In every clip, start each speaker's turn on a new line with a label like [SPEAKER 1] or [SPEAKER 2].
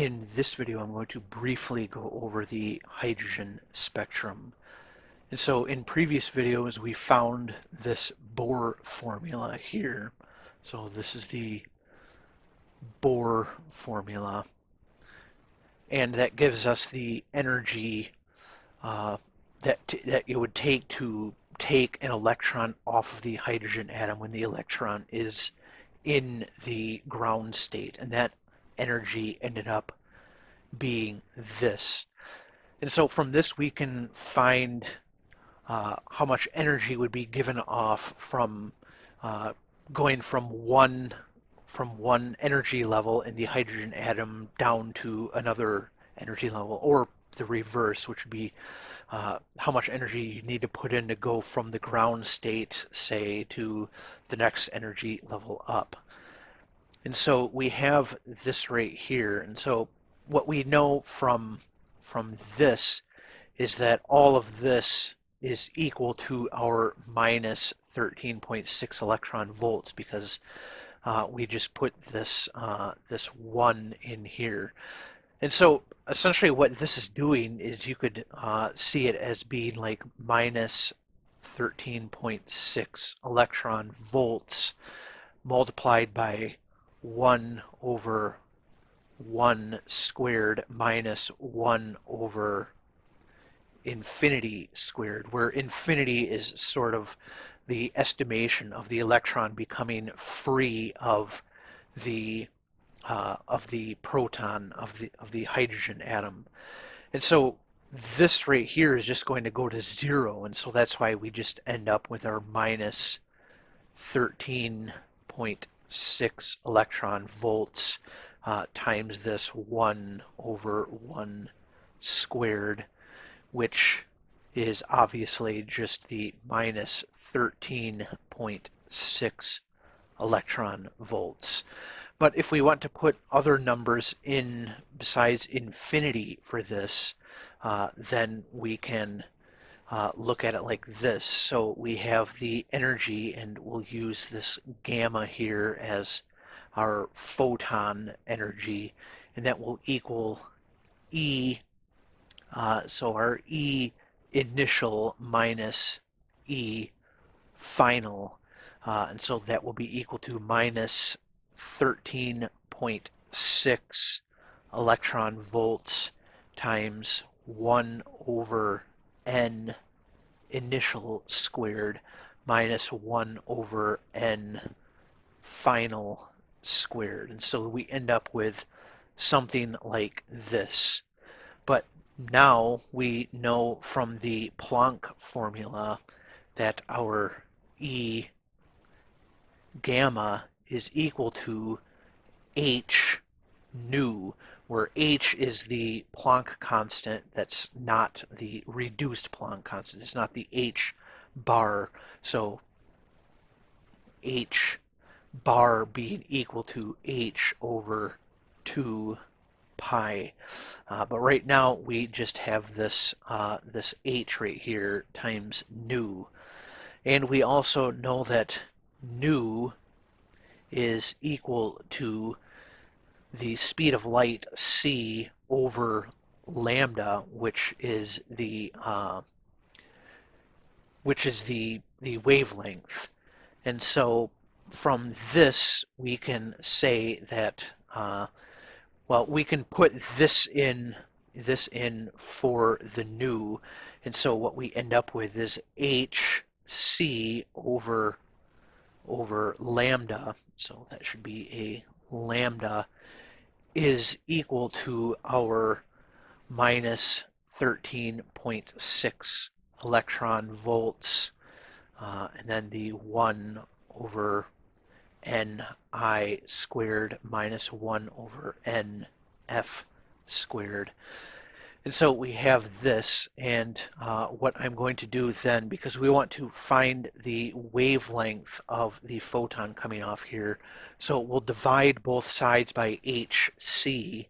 [SPEAKER 1] In this video, I'm going to briefly go over the hydrogen spectrum. And so in previous videos, we found this Bohr formula here. So this is the Bohr formula. And that gives us the energy that it would take to take an electron off of the hydrogen atom when the electron is in the ground state. And that energy ended up being this. And so from this we can find how much energy would be given off from going from one energy level in the hydrogen atom down to another energy level, or the reverse, which would be how much energy you need to put in to go from the ground state, say, to the next energy level up. And so we have this right here. And so what we know from this is that all of this is equal to our minus 13.6 electron volts, because we just put this this 1 in here. And so essentially what this is doing is you could see it as being like minus 13.6 electron volts multiplied by 1 over 1 squared minus 1 over infinity squared, where infinity is sort of the estimation of the electron becoming free of the proton of the hydrogen atom. And so this right here is just going to go to 0, and so that's why we just end up with our minus 13.6 electron volts times this 1 over 1 squared, which is obviously just the minus 13.6 electron volts. But if we want to put other numbers in besides infinity for this, then we can look at it like this. So we have the energy, and we'll use this gamma here as our photon energy, and that will equal E. So our E initial minus E final, and so that will be equal to minus 13.6 electron volts times 1 over n initial squared minus 1 over n final squared. And so we end up with something like this. But now we know from the Planck formula that our E gamma is equal to h nu, where h is the Planck constant. That's not the reduced Planck constant. It's not the h bar. So h bar being equal to h over 2 pi. But right now we just have this this h right here times nu. And we also know that nu is equal to the speed of light c over lambda, which is the wavelength. And so from this we can say that well, we can put this in for the nu, and so what we end up with is hc over lambda, so that should be a lambda, is equal to our minus 13.6 electron volts, and then the 1 over ni squared minus 1 over nf squared. And so we have this, and what I'm going to do then, because we want to find the wavelength of the photon coming off here, so we'll divide both sides by hc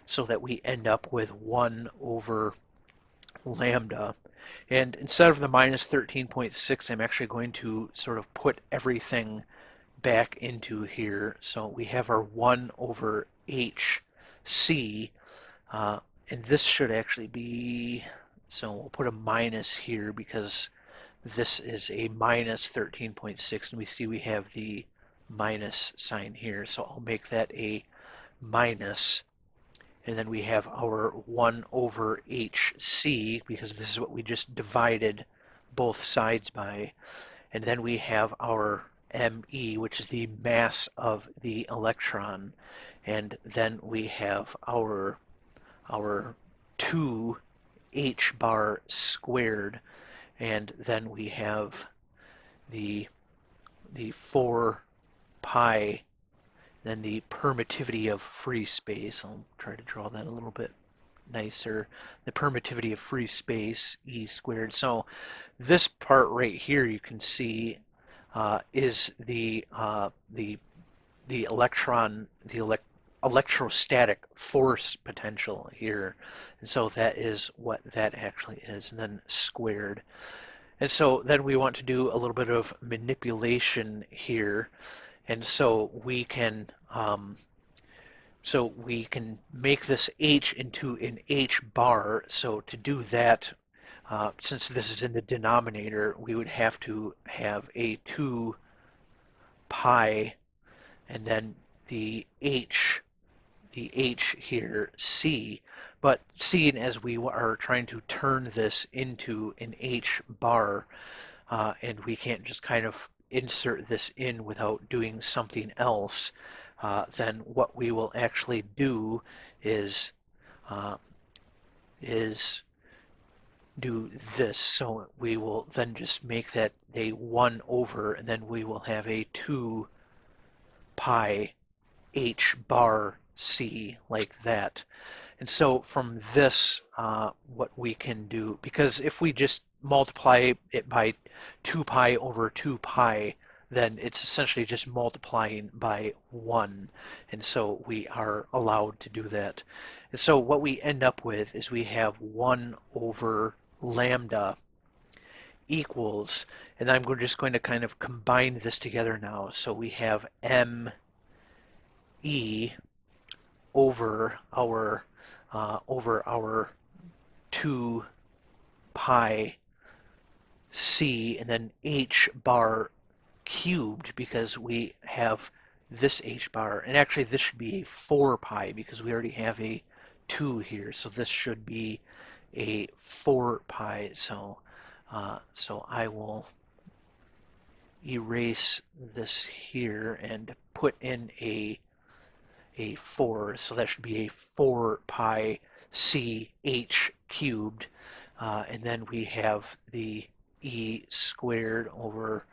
[SPEAKER 1] so that we end up with 1 over lambda. And instead of the minus 13.6, I'm actually going to sort of put everything back into here. So we have our 1 over h C, and this should actually be, so we'll put a minus here because this is a minus 13.6, and we see we have the minus sign here, so I'll make that a minus, and then we have our 1 over hc, because this is what we just divided both sides by, and then we have our me, which is the mass of the electron, and then we have our 2 h bar squared, and then we have the 4 pi, then the permittivity of free space. I'll try to draw that a little bit nicer. The permittivity of free space, E squared. So this part right here you can see is the electron, electrostatic force potential here. And so that is what that actually is, and then squared. And so then we want to do a little bit of manipulation here. And so we can make this h into an h bar. So to do that, since this is in the denominator, we would have to have a 2 pi, and then the h here, c. But seeing as we are trying to turn this into an h bar, and we can't just kind of insert this in without doing something else, then what we will actually do is do this. So we will then just make that a 1 over, and then we will have a 2 pi h bar c, like that. And so from this, what we can do, because if we just multiply it by 2 pi over 2 pi, then it's essentially just multiplying by 1. And so we are allowed to do that. And so what we end up with is we have 1 over lambda equals, and I'm just going to kind of combine this together now. So we have m e over our 2 pi c, and then h bar cubed, because we have this h bar, and actually this should be a 4 pi because we already have a 2 here, so this should be a 4 pi. So I will erase this here and put in a 4, so that should be a 4 pi c h cubed, and then we have the e squared over,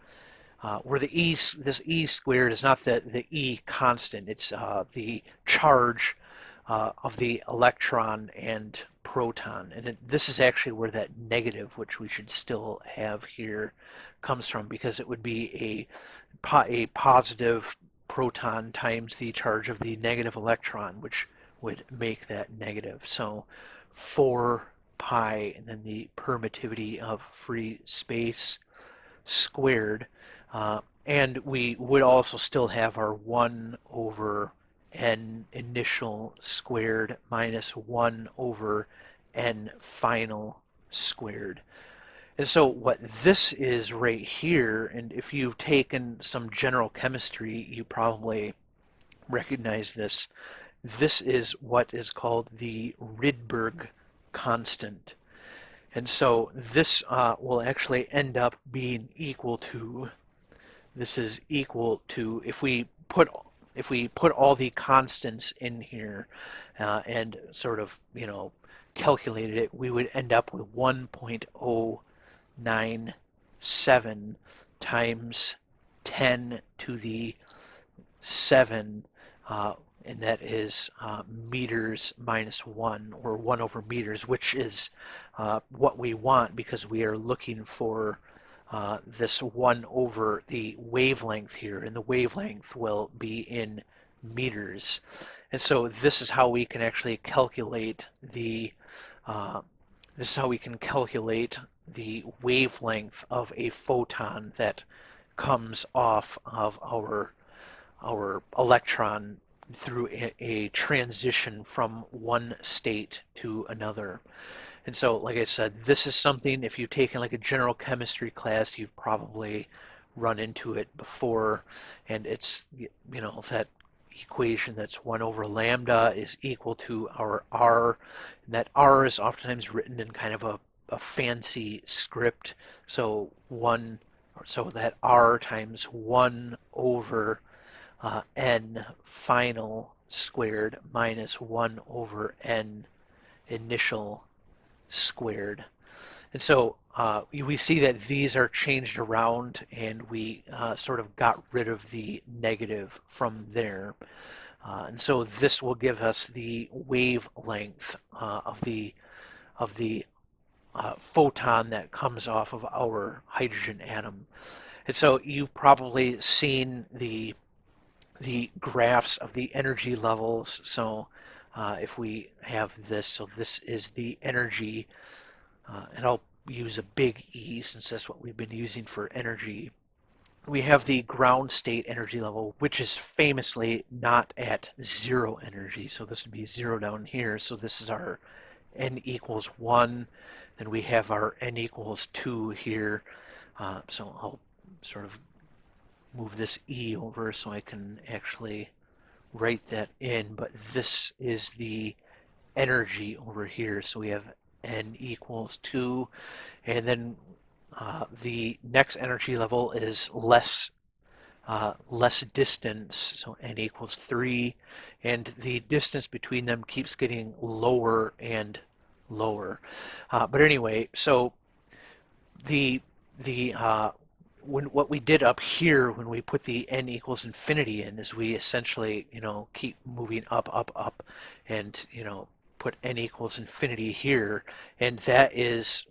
[SPEAKER 1] where this e squared is not the e constant, it's the charge of the electron and proton, and this is actually where that negative, which we should still have here, comes from, because it would be a positive proton times the charge of the negative electron, which would make that negative. So 4 pi, and then the permittivity of free space squared, and we would also still have our 1 over n initial squared minus 1 over n final squared. And so what this is right here, and if you've taken some general chemistry, you probably recognize this. This is what is called the Rydberg Constant. And so this will actually end up being equal to, this is equal to, if we put all the constants in here and sort of, calculated it, we would end up with 1.097 times 10 to the 7, and that is meters minus 1, or 1 over meters, which is what we want, because we are looking for this 1 over the wavelength here, and the wavelength will be in meters. And so this is how we can actually calculate the wavelength of a photon that comes off of our electron through a transition from one state to another. And so, like I said, this is something, if you've taken like a general chemistry class, you've probably run into it before. And it's, that equation that's 1 over lambda is equal to our r. And that r is oftentimes written in kind of a fancy script. So that r times 1 over n final squared minus 1 over n initial squared. And so we see that these are changed around, and we sort of got rid of the negative from there. And so this will give us the wavelength of the photon that comes off of our hydrogen atom. And so you've probably seen the graphs of the energy levels. So if we have this, so this is the energy, and I'll use a big E since that's what we've been using for energy. We have the ground state energy level, which is famously not at 0 energy. So this would be 0 down here. So this is our n equals 1. Then we have our n equals 2 here. So I'll sort of move this E over so I can actually write that in. But this is the energy over here. So we have n equals 2. And then the next energy level is less distance, so n equals 3, and the distance between them keeps getting lower and lower. But anyway, so what we did up here when we put the n equals infinity in is we essentially, keep moving up, up, up, and put n equals infinity here, and that is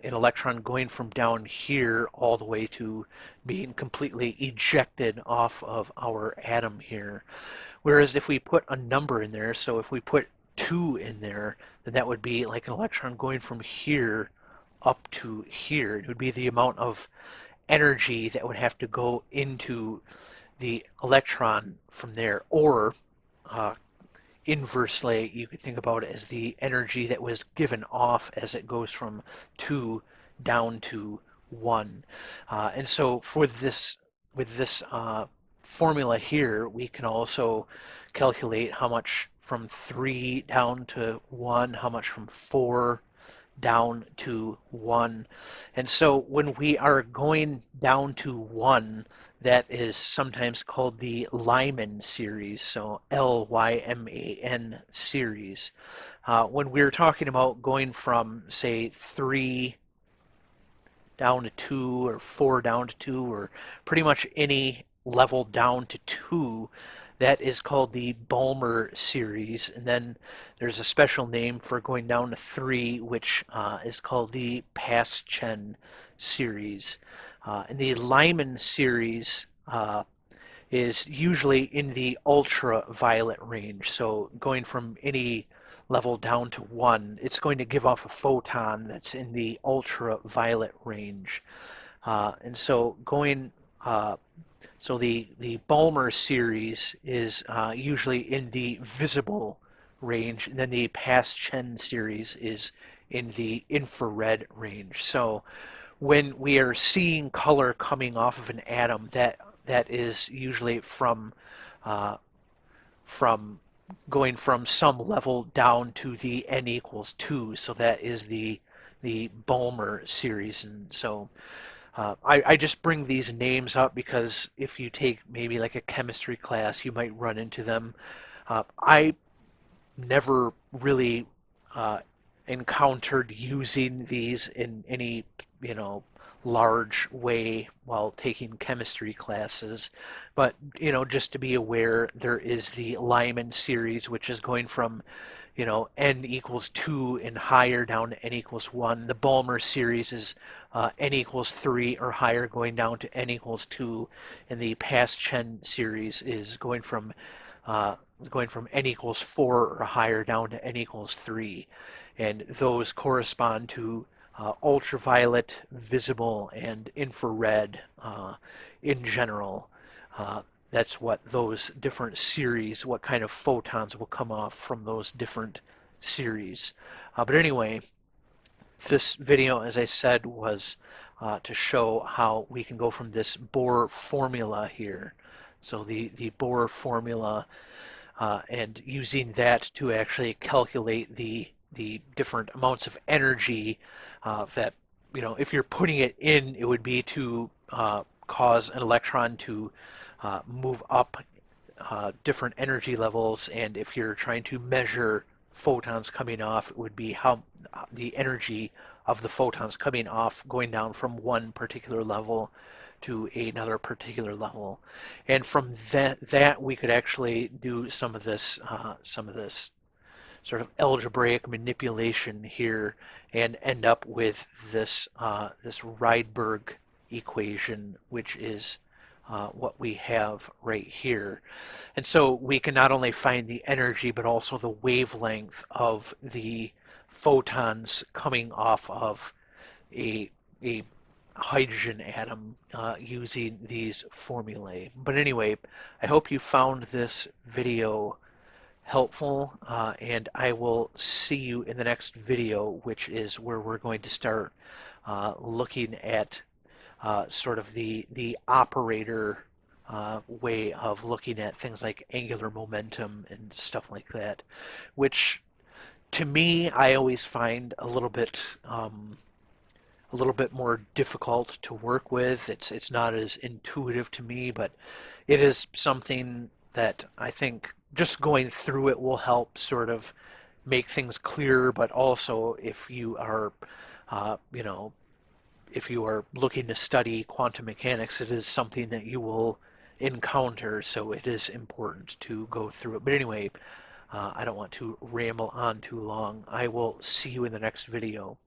[SPEAKER 1] an electron going from down here all the way to being completely ejected off of our atom here. Whereas if we put a number in there, so if we put 2 in there, then that would be like an electron going from here up to here. It would be the amount of energy that would have to go into the electron from there. Or inversely, you could think about it as the energy that was given off as it goes from 2 down to 1. And so with this formula here, we can also calculate how much from 3 down to 1, how much from 4 down to 1. And so when we are going down to 1, that is sometimes called the Lyman series, so Lyman series. When we're talking about going from, say, 3 down to 2 or 4 down to 2 or pretty much any level down to 2, that is called the Balmer series. And then there's a special name for going down to 3, which is called the Paschen series. And the Lyman series is usually in the ultraviolet range. So going from any level down to 1, it's going to give off a photon that's in the ultraviolet range. And so so the Balmer series is usually in the visible range, and then the Paschen series is in the infrared range. So when we are seeing color coming off of an atom, that is usually from going from some level down to the n equals 2. So that is the Balmer series. And so I just bring these names up because if you take maybe like a chemistry class, you might run into them. I never really encountered using these in any, large way while taking chemistry classes. But, just to be aware, there is the Lyman series, which is going from, n equals 2 and higher down to n equals 1. The Balmer series is n equals 3 or higher going down to n equals 2. And the Paschen series is going from n equals 4 or higher down to n equals 3. And those correspond to ultraviolet, visible, and infrared in general. That's what those different series, what kind of photons will come off from those different series. But anyway, this video, as I said, was to show how we can go from this Bohr formula here. So the Bohr formula, and using that to actually calculate the different amounts of energy that, if you're putting it in, it would be to cause an electron to move up different energy levels, and if you're trying to measure photons coming off, it would be how the energy of the photons coming off going down from one particular level to another particular level. And from that we could actually do some of this sort of algebraic manipulation here and end up with this Rydberg equation, which is what we have right here. And so we can not only find the energy, but also the wavelength of the photons coming off of a hydrogen atom using these formulae. But anyway, I hope you found this video helpful, and I will see you in the next video, which is where we're going to start looking at sort of the operator way of looking at things like angular momentum and stuff like that, which to me I always find a little bit more difficult to work with. It's not as intuitive to me, but it is something that I think just going through it will help sort of make things clearer. But also, if you are, if you are looking to study quantum mechanics, it is something that you will encounter. So it is important to go through it. But anyway, I don't want to ramble on too long. I will see you in the next video.